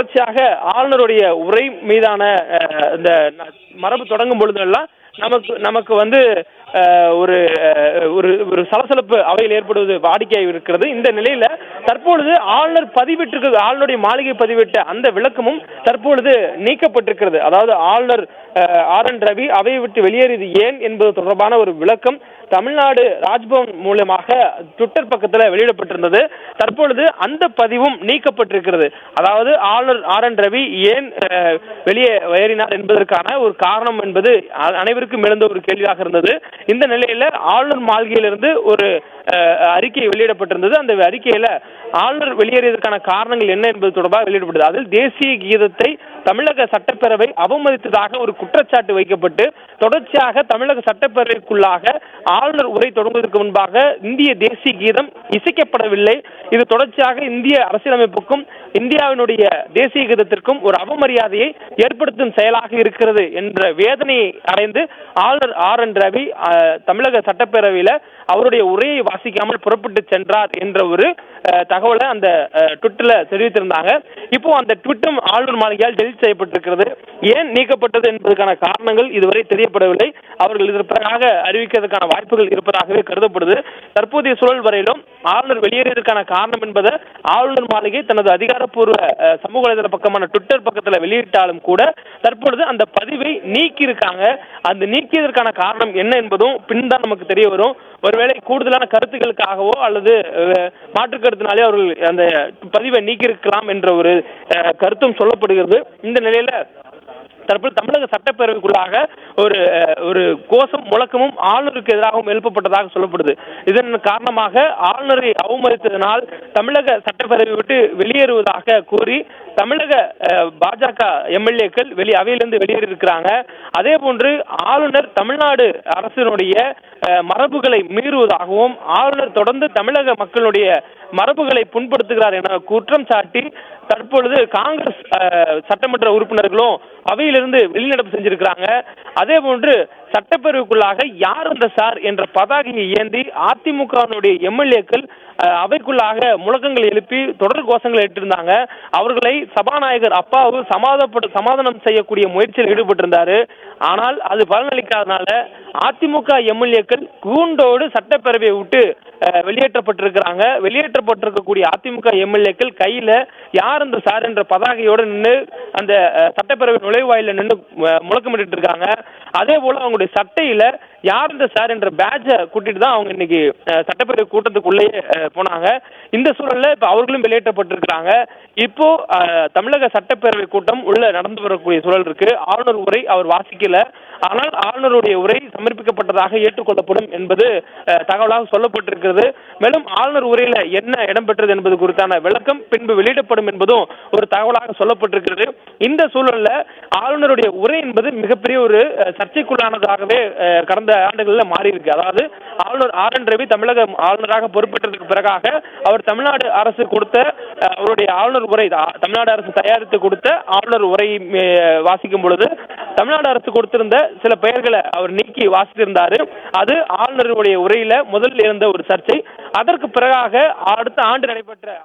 தொடர்ச்சியாக ஆளுநருடைய உரை மீதான இந்த மரபு தொடங்கும் பொழுதெல்லாம் நமக்கு வந்து ஒரு ஒரு ஒரு சலசலப்பு அவையில் ஏற்படுவது வாடிக்கையாக இருக்கிறது. இந்த நிலையில தற்பொழுது ஆளுநர் பதிவிட்டிருக்கிறது, ஆளுநருடைய மாளிகை பதிவிட்ட அந்த விளக்கமும் தற்பொழுது நீக்கப்பட்டிருக்கிறது. அதாவது ஆளுநர் RN ரவி அவையை விட்டு வெளியேறியது ஏன் என்பது தொடர்பான ஒரு விளக்கம் தமிழ்நாடு ராஜ்பவன் மூலமாக ட்விட்டர் பக்கத்தில் வெளியிடப்பட்டிருந்தது. தற்பொழுது அந்த பதிவும் நீக்கப்பட்டிருக்கிறது. அதாவது ஆளுநர் RN ரவி ஏன் வெளியே ஏறினார் என்பதற்கான ஒரு காரணம் என்பது அனைவருக்கும் எழுந்த ஒரு கேள்வியாக இருந்தது. இந்த நிலையில ஆளுநர் மாளிகையிலிருந்து ஒரு அறிக்கை வெளியிடப்பட்டிருந்தது. அந்த அறிக்கையில ஆளுநர் வெளியேறியதற்கான காரணங்கள் என்ன என்பது தொடர்பாக வெளியிடப்பட்டது. அதில் தேசிய கீதத்தை தமிழக சட்டப்பேரவை அவமதித்ததாக ஒரு குற்றச்சாட்டு வைக்கப்பட்டு தொடர்ச்சியாக தமிழக சட்டப்பேரவைக்குள்ளாக ஆளுநர் உரை தொடங்குவதற்கு முன்பாக இந்திய தேசிய கீதம் இசைக்கப்படவில்லை. இது தொடர்ச்சியாக இந்திய அரசியலமைப்புக்கும் இந்தியாவினுடைய தேசிய கீதத்திற்கும் ஒரு அவமரியாதையை ஏற்படுத்தும் செயலாக இருக்கிறது என்ற வேதனையை அடைந்து ஆளுநர் RN ரவி தமிழக சட்டப்பேரவையில அவருடைய உரையை வாசிக்காமல் புறப்பட்டு சென்றார் என்ற ஒரு தகவலை அந்த ட்விட்டர்ல தெரிவித்திருந்தாங்க. இப்போ அந்த ட்விட்டும் ஆளுநர் மாளிகையால் டெலிட் செய்யப்பட்டிருக்கிறது. ஏன் நீக்கப்பட்டது என்பதற்கான காரணங்கள் இதுவரை தெரியப்படவில்லை. அவர்கள் இதற்காக அறிவிக்கிறதுக்கான வாய்ப்புகள் இருப்பதாகவே கருதப்படுது. தற்போதைய சூழல் வரையிலும் ஆளுநர் வெளியேறியதற்கான காரணம் என்பதை ஆளுநர் மாளிகை தனது அதிகாரப்பூர்வ சமூக வலைதள பக்கமான ட்விட்டர் பக்கத்தில் வெளியிட்டாலும் கூட தற்பொழுது அந்த பதிவை நீக்கி இருக்காங்க. அந்த நீக்கியதற்கான காரணம் என்ன என்பதும் பின் தான் நமக்கு தெரிய வரும். ஒருவேளை கூடுதலான கருத்துக்களுக்காகவோ அல்லது மாற்று கருத்தினாலே அவர்கள் அந்த பதிவை நீக்கியிருக்கலாம் என்ற ஒரு கருத்தும் சொல்லப்படுகிறது. இந்த நிலையில தற்போது தமிழக சட்டப்பேரவைக்குள்ளாக ஒரு ஒரு கோஷம் முழக்கமும் ஆளுநருக்கு எதிராகவும் எழுப்பப்பட்டதாக சொல்லப்படுது. இதன் காரணமாக ஆளுநரை அவமதித்ததனால் தமிழக சட்டப்பேரவை விட்டு வெளியேறுவதாக கூறி தமிழக பாஜக MLAக்கள் அவையிலிருந்து வெளியேறியிருக்கிறாங்க. அதே போன்று ஆளுநர் தமிழ்நாடு அரசினுடைய மரபுகளை மீறுவதாகவும் ஆளுநர் தொடர்ந்து தமிழக மக்களுடைய மரபுகளை புண்படுத்துகிறார் என குற்றம் சாட்டி தற்பொழுது காங்கிரஸ் சட்டமன்ற உறுப்பினர்களும் அவையிலிருந்து வெளிநடப்பு செஞ்சிருக்கிறாங்க. அதே போன்று சட்டப்பேரவைக்குள்ளாக யார் அந்த சார் என்ற பதாகையை ஏந்தி அதிமுகவினுடைய MLAக்கள் அவைக்குள்ளாக முழக்கங்கள் எழுப்பி தொடர் கோஷங்களை ஏற்றிருந்தாங்க. அவர்களை சபாநாயகர் அப்பாவு சமாதானம் செய்யக்கூடிய முயற்சியில் ஈடுபட்டிருந்தாரு. ஆனால் அது பலனளிக்காதனால அதிமுக MLAக்கள் கூண்டோடு சட்டப்பேரவையை விட்டு வெளியேற்றப்பட்டிருக்கிறாங்க. வெளியேற்றப்பட்டிருக்கக்கூடிய அதிமுக MLAக்கள் கையில யார் அந்த சார் என்ற பதாகையோடு நின்று அந்த சட்டப்பேரவை நுழைவாயில நின்று முழக்கமிட்டு இருக்காங்க. அதே போல அவங்களுடைய சட்டையில யார் இந்த சார் என்ற பேட்சை கூட்டிட்டு தான் அவங்க இன்னைக்கு சட்டப்பேரவை கூட்டத்துக்குள்ளேயே போனாங்க. இந்த சூழல்ல இப்ப அவர்களும் வெளியேற்றப்பட்டிருக்கிறாங்க. இப்போ தமிழக சட்டப்பேரவை கூட்டம் உள்ள நடந்து வரக்கூடிய சூழல் இருக்கு. ஆளுநர் உரை அவர் வாசிக்கல. ஆனால் ஆளுநருடைய உரை சமர்ப்பிக்கப்பட்டதாக ஏற்றுக்கொள்ளப்படும் என்பது தகவலாக சொல்லப்பட்டிருக்கிறது. மேலும் ஆளுநர் உரையில என்ன இடம்பெற்றது என்பது குறித்தான விளக்கம் பின்பு வெளியிடப்படும் என்பதும் ஒரு தகவலாக சொல்லப்பட்டிருக்கிறது. இந்த சூழல்ல ஆளுநருடைய உரை என்பது மிகப்பெரிய ஒரு சர்ச்சைக்குள்ளானதாகவே கடந்த ஆண்டுகளில் மாறி இருக்கு. அதாவது ஆளுநர் RN ரவி தமிழக ஆளுநராக பொறுப்பேற்றதுக்கு பிறகாக அவர் தமிழ்நாடு அரசு கொடுத்த அவருடைய ஆளுநர் உரை, தமிழ்நாடு அரசு தயாரித்து கொடுத்த ஆளுநர் உரை வாசிக்கும் பொழுது தமிழ்நாடு அரசு கொடுத்திருந்த சில பெயர்களை அவர் நீக்கி வாசித்திருந்தாரு. அது ஆளுநருடைய உரையில முதலில் இருந்த ஒரு சர்ச்சை. அதற்கு பிறகாக அடுத்த ஆண்டு நடைபெற்ற